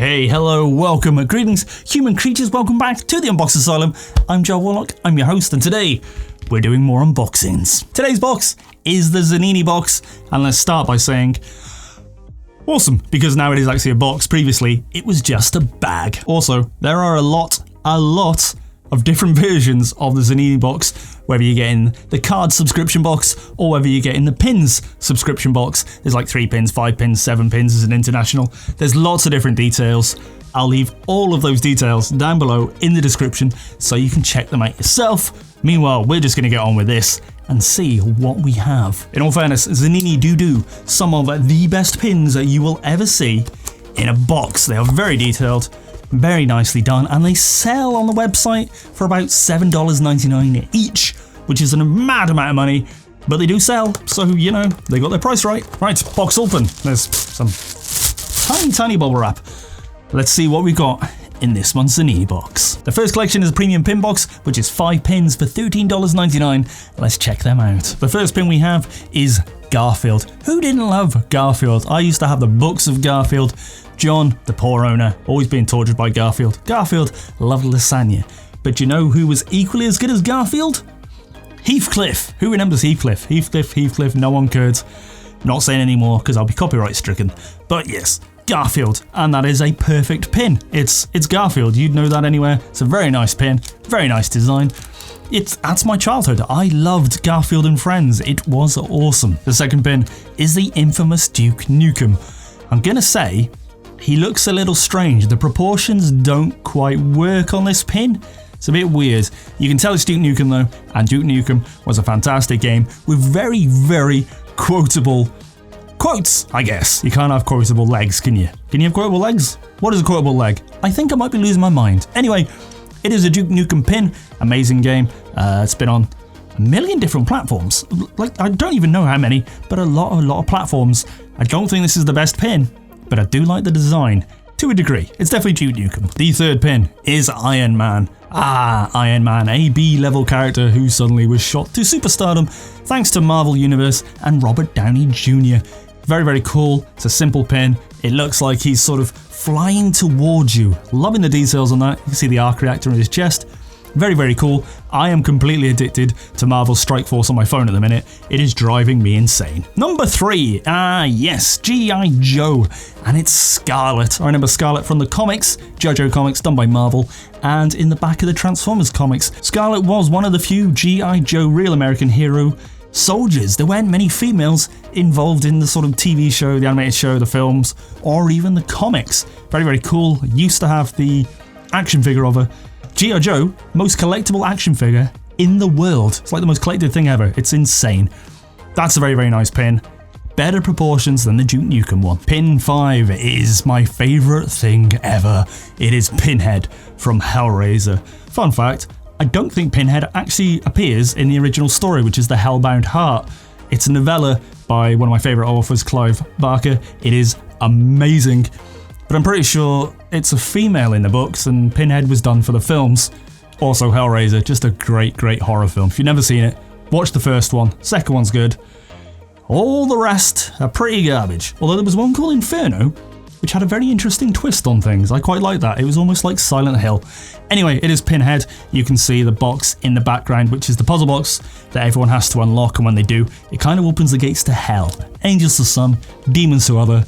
Hey, hello, welcome, greetings, human creatures, welcome back to the Unbox Asylum. I'm Jawarlock, I'm your host, and today we're doing more unboxings. Today's box is the Zanini box, and let's start by saying, awesome, because now it is actually a box. Previously, it was just a bag. Also, there are a lot of different versions of the Zanini box, whether you're getting the card subscription box or whether you're getting the pins subscription box. There's like 3 pins, 5 pins, 7 pins as an international. There's lots of different details. I'll leave all of those details down below in the description so you can check them out yourself. Meanwhile, we're just going to get on with this and see what we have. In all fairness, Zanini do some of the best pins that you will ever see in a box. They are very detailed, very nicely done, and they sell on the website for about $7.99 each, which is a mad amount of money, but they do sell, so you know, they got their price right. Right, box open. There's some tiny bubble wrap. Let's see what we got in this month's Zanini box. The first collection is a premium pin box, which is 5 pins for $13.99. Let's check them out. The first pin we have is Garfield. Who didn't love Garfield? I used to have the books of Garfield. John, the poor owner, always being tortured by Garfield. Garfield loved lasagna. But you know who was equally as good as Garfield? Heathcliff. Who remembers Heathcliff? Heathcliff, no one could. Not saying anymore because I'll be copyright stricken. But yes, Garfield, and that is a perfect pin. It's Garfield, you'd know that anywhere. It's a very nice pin, very nice design. That's my childhood. I loved Garfield and Friends. It was awesome. The second pin is the infamous Duke Nukem. I'm gonna say, he looks a little strange. The proportions don't quite work on this pin. It's a bit weird. You can tell it's Duke Nukem though, and Duke Nukem was a fantastic game with very, very quotable quotes, I guess. You can't have quotable legs, can you? Can you have quotable legs? What is a quotable leg? I think I might be losing my mind. Anyway, it is a Duke Nukem pin. Amazing game. It's been on a million different platforms. Like, I don't even know how many, but a lot of platforms. I don't think this is the best pin, but I do like the design to a degree. It's definitely Duke Nukem. The third pin is Iron Man. Iron Man, a B-level character who suddenly was shot to superstardom thanks to Marvel Universe and Robert Downey Jr. Very, very cool. It's a simple pin. It looks like he's sort of flying towards you. Loving the details on that. You can see the arc reactor in his chest. Very, very cool. I am completely addicted to Marvel Strike Force on my phone at the minute. It is driving me insane. Number 3, yes, G.I. Joe, and it's Scarlet. I remember Scarlet from the comics, G.I. Joe comics done by Marvel, and in the back of the Transformers comics. Scarlet was one of the few G.I. Joe Real American Hero soldiers. There weren't many females involved in the sort of TV show, the animated show, the films, or even the comics. Very, very cool. I used to have the action figure of her. G.I. Joe, most collectible action figure in the world. It's like the most collected thing ever. It's insane. That's a very, very nice pin. Better proportions than the Duke Nukem one. Pin 5 is my favourite thing ever. It is Pinhead from Hellraiser. Fun fact, I don't think Pinhead actually appears in the original story, which is The Hellbound Heart. It's a novella by one of my favourite authors, Clive Barker. It is amazing. But I'm pretty sure it's a female in the books, and Pinhead was done for the films. Also Hellraiser, just a great, great horror film. If you've never seen it, watch the first one. Second one's good. All the rest are pretty garbage. Although there was one called Inferno, which had a very interesting twist on things. I quite like that. It was almost like Silent Hill. Anyway, it is Pinhead. You can see the box in the background, which is the puzzle box that everyone has to unlock, and when they do, it kind of opens the gates to hell. Angels to some, demons to other.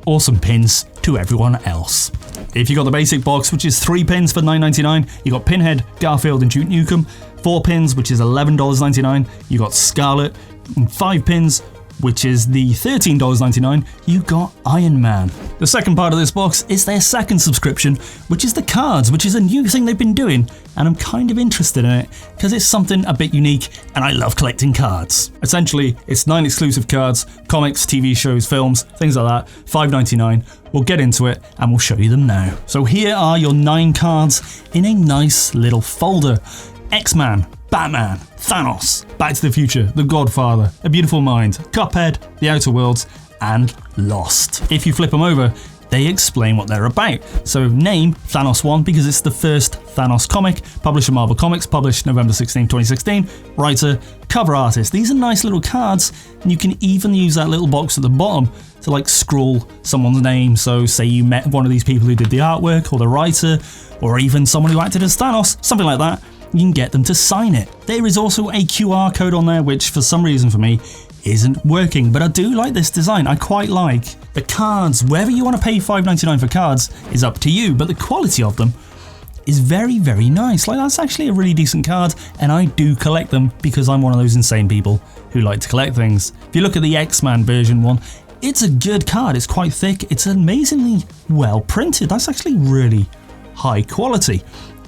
Awesome pins to everyone else. If you got the basic box, which is 3 pins for $9.99, you got Pinhead, Garfield, and Duke Nukem. 4 pins, which is $11.99, you got Scarlet. And 5 pins, which is the $13.99, you got Iron Man. The second part of this box is their second subscription, which is the cards, which is a new thing they've been doing, and I'm kind of interested in it because it's something a bit unique, and I love collecting cards. Essentially, it's 9 exclusive cards, comics, TV shows, films, things like that, $5.99. We'll get into it and we'll show you them now. So here are your 9 cards in a nice little folder. X-Man, Batman, Thanos, Back to the Future, The Godfather, A Beautiful Mind, Cuphead, The Outer Worlds, and Lost. If you flip them over, they explain what they're about. So name, Thanos 1, because it's the first Thanos comic, published in Marvel Comics, published November 16, 2016. Writer, cover artist. These are nice little cards, and you can even use that little box at the bottom to like scroll someone's name. So say you met one of these people who did the artwork, or the writer, or even someone who acted as Thanos, something like that. You can get them to sign it. There is also a QR code on there, which for some reason for me isn't working, but I do like this design. I quite like the cards. Whether you want to pay $5.99 for cards is up to you, but the quality of them is very, very nice. Like, that's actually a really decent card, and I do collect them because I'm one of those insane people who like to collect things. If you look at the X-Man version one, it's a good card. It's quite thick. It's amazingly well printed. That's actually really high quality.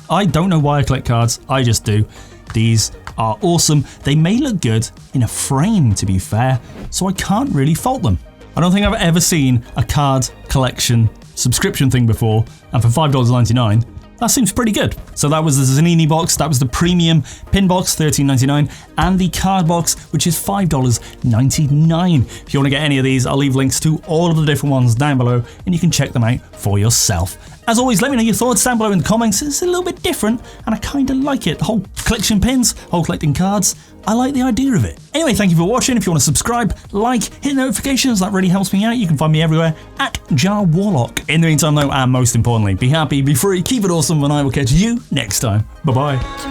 I don't know why I collect cards, I just do. These are awesome. They may look good in a frame, to be fair, so I can't really fault them. I don't think I've ever seen a card collection subscription thing before, and for $5.99, that seems pretty good. So that was the Zanini box, that was the premium pin box, $13.99, and the card box, which is $5.99. If you want to get any of these, I'll leave links to all of the different ones down below, and you can check them out for yourself. As always, let me know your thoughts down below in the comments. It's a little bit different, and I kind of like it. The whole collection pins, whole collecting cards, I like the idea of it. Anyway, thank you for watching. If you want to subscribe, like, hit notifications, that really helps me out. You can find me everywhere at Jawarlock. In the meantime though, and most importantly, be happy, be free, keep it awesome, and I will catch you next time. Bye bye.